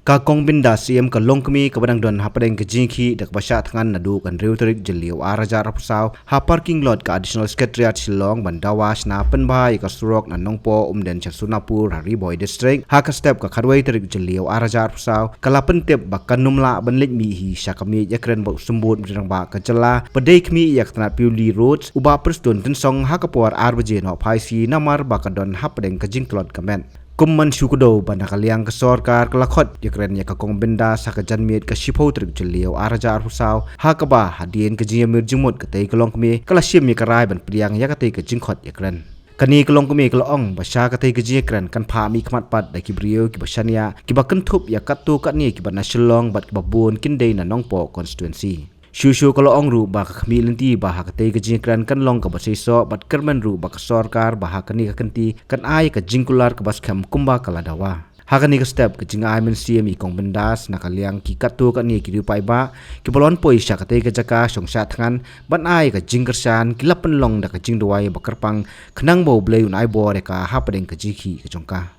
Kakong binda CM ka longkmi ka badang don hapadeng ke jingki dak basha tangan nadu kan reuterik jeliu araja rapusau ha parking lot ka additional secretariat Shillong bandawas na penbai ka surok na nongpo umden Sunapur hari boy district ha ka step ka kharwai terik jeliu araja rapusau kala pentep bakkan numla banlik mi hi syakami yakren bau sembut bidang ba ka jela pedai kmi yak tanat piuli roads uba persdon tensong ha ka puar arbaje no phaisi namar bakadon hapadeng ka jingklot kamen Kumman syukudo banda kaliang ke sorkar kelakot yakren ya kakong benda sakajan miet ke shipau terik jeliu araja arhusau ha kaba hadien ke jimir jumut ketai kelong kemi kalasim ya karai ban priang ya ketai ke jingkot yakren kani kelong kemi kelong basha ketai ke jikren kan pha mi khmat pat da kibrio ki basania ki bakentup ya katu katni ki bana Shillong bat ki babun kindei na nongpo constituency Shushu kalau ongru bak kemilenti bahak ketai kejingkran kan long ke basiso bat kerman ru bak sorkar bahak keni kenti kan ai ke jingkular ke bas kem kumba kaladawa. Hakani ke step ke jing ai men CM ikong bendas nakaliang ki katu kan ni ki rupai ba ki bolon poi sya ketai ke jaka songsat tangan ban ai ke jingkersan ki lapen long da ke jing duai bakerpang kenang bau blei un ai bo reka hapadeng ke jiki ke jongka.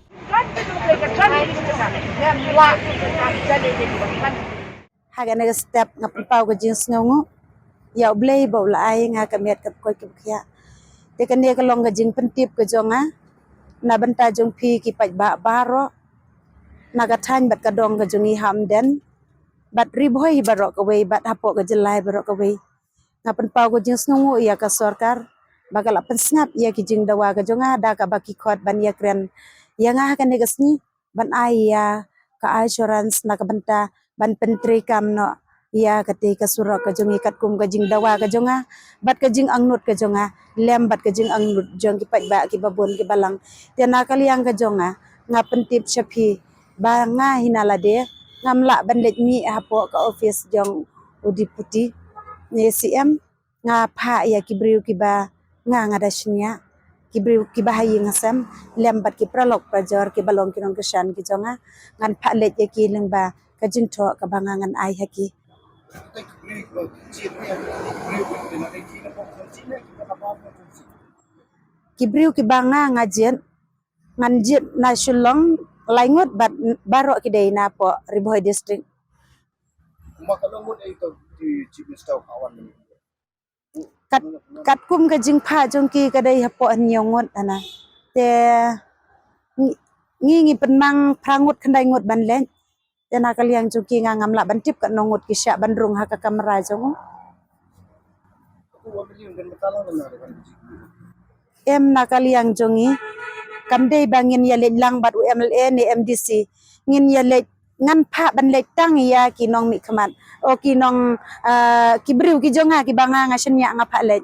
Hagan nega step ngapun pau ke jing sngongu ya blei bau lai nga kamet kat koi kibkhya te kan ne kalong ke jing pentip ke jonga na banta jong phi ki paj ba baro na ka than bat ka dong ke jongi hamden bat ribhoi barok ke wei bat hapo ke jelai barok ke wei ngapun pau ke jing sngongu ya ka sorkar bakal pen snap ya ki jing dawa ke jonga da ka baki khot ban ya kren ya nga kan nega sni ban ai ya ka assurance na ka banta ban pentri kam no ya kati ka surok ka jongi kat kum ka jing dawa ka jonga bat ka jing angnut ka jonga lem bat ka jing angnut jong ki paj ba ki babon ki balang tena kaliang ka jonga nga pentip shapi ba nga hinalade ngamla ban let mi hapo ka office jong udiputi ni CM nga pha ya ki briu ki ba nga ngadashnya ki briu ki bahayi ngasam lem bat ki pralok pajor ki balong ki nong kesan ki jonga ngan pha let ya ki lengba ka jing tho ka bangangan ai haki kibriu ki banga ngajen nganjit na Shillong laingot bat barok ki dei na po Riboy district makalongot ay ito di chief minister kawan kat kum ka jing pha jong ki ka dei hapo nyongot ana te ngi penmang prangut khandai ngot ban len tena kaliang juki nga ngamla bantip ka nongot ki sya bandrung ha ka kamera jong em na kaliang jongi kamdei bangin ya let lang bat UMLA ni MDC ngin ya let ngan pha ban let tang ya ki nong mi khamat o ki nong ki briu ki jonga ki banga nga shenya nga pha let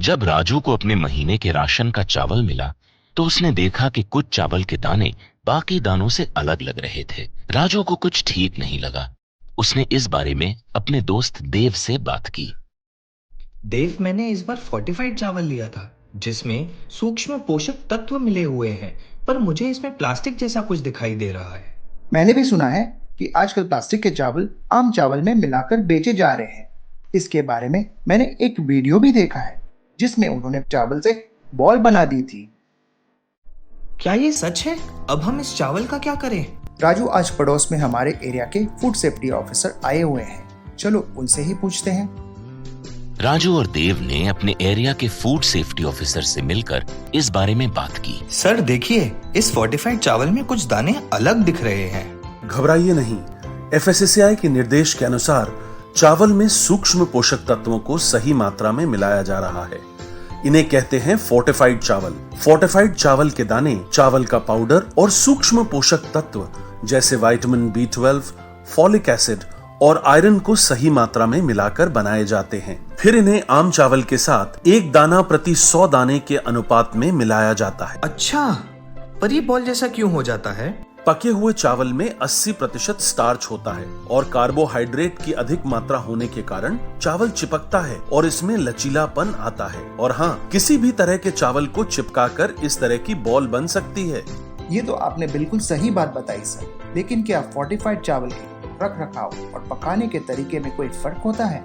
जब राजू को अपने महीने के राशन का चावल मिला तो उसने देखा कि कुछ चावल के दाने बाकी दानों से अलग लग रहे थे। राजू को कुछ ठीक नहीं लगा। उसने इस बारे में अपने दोस्त देव से बात की। देव, मैंने इस बार फोर्टिफाइड चावल लिया था जिसमें सूक्ष्म पोषक तत्व मिले हुए हैं, पर मुझे इसमें प्लास्टिक जैसा कुछ दिखाई दे रहा है। मैंने भी सुना है कि आजकल प्लास्टिक के चावल आम चावल में मिलाकर बेचे जा रहे हैं। इसके बारे में मैंने एक वीडियो भी देखा है जिसमें उन्होंने चावल से बॉल बना दी थी। क्या ये सच है? अब हम इस चावल का क्या करें? राजू, आज पड़ोस में हमारे एरिया के फूड सेफ्टी ऑफिसर आए हुए हैं, चलो उनसे ही पूछते हैं। राजू और देव ने अपने एरिया के फूड सेफ्टी ऑफिसर से मिलकर इस बारे में बात की। सर देखिए, इस फोर्टिफाइड चावल में कुछ दाने अलग दिख रहे हैं। घबराइए नहीं, FSSAI के निर्देश के अनुसार चावल में सूक्ष्म पोषक तत्वों को सही मात्रा में मिलाया जा रहा है। इन्हें कहते हैं फोर्टिफाइड चावल। फोर्टिफाइड चावल के दाने चावल का पाउडर और सूक्ष्म पोषक तत्व जैसे विटामिन B12, फॉलिक एसिड और आयरन को सही मात्रा में मिलाकर बनाए जाते हैं। फिर इन्हें आम चावल के साथ 1 दाना प्रति 100 दाने के अनुपात में मिलाया जाता है। अच्छा, पर ये बॉल जैसा क्यों हो जाता है? पके हुए चावल में 80% स्टार्च होता है और कार्बोहाइड्रेट की अधिक मात्रा होने के कारण चावल चिपकता है और इसमें लचीलापन आता है। और हाँ, किसी भी तरह के चावल को चिपकाकर इस तरह की बॉल बन सकती है। ये तो आपने बिल्कुल सही बात बताई सर, लेकिन क्या फोर्टिफाइड चावल के रख रखाव और पकाने के तरीके में कोई फर्क होता है?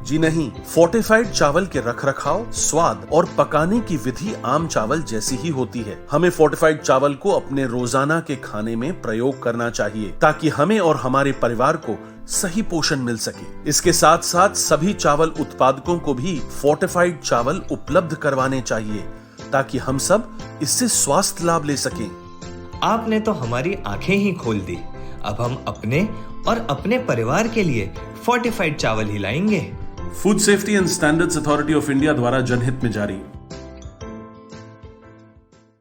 जी नहीं, फोर्टिफाइड चावल के रखरखाव, स्वाद और पकाने की विधि आम चावल जैसी ही होती है। हमें फोर्टिफाइड चावल को अपने रोजाना के खाने में प्रयोग करना चाहिए ताकि हमें और हमारे परिवार को सही पोषण मिल सके। इसके साथ साथ सभी चावल उत्पादकों को भी फोर्टिफाइड चावल उपलब्ध करवाने चाहिए ताकि हम सब इससे स्वास्थ्य लाभ ले सकें। आपने तो हमारी आंखें ही खोल दी। अब हम अपने और अपने परिवार के लिए फोर्टिफाइड चावल ही लाएंगे। Food safety and standards authority of India द्वारा जनहित में जारी।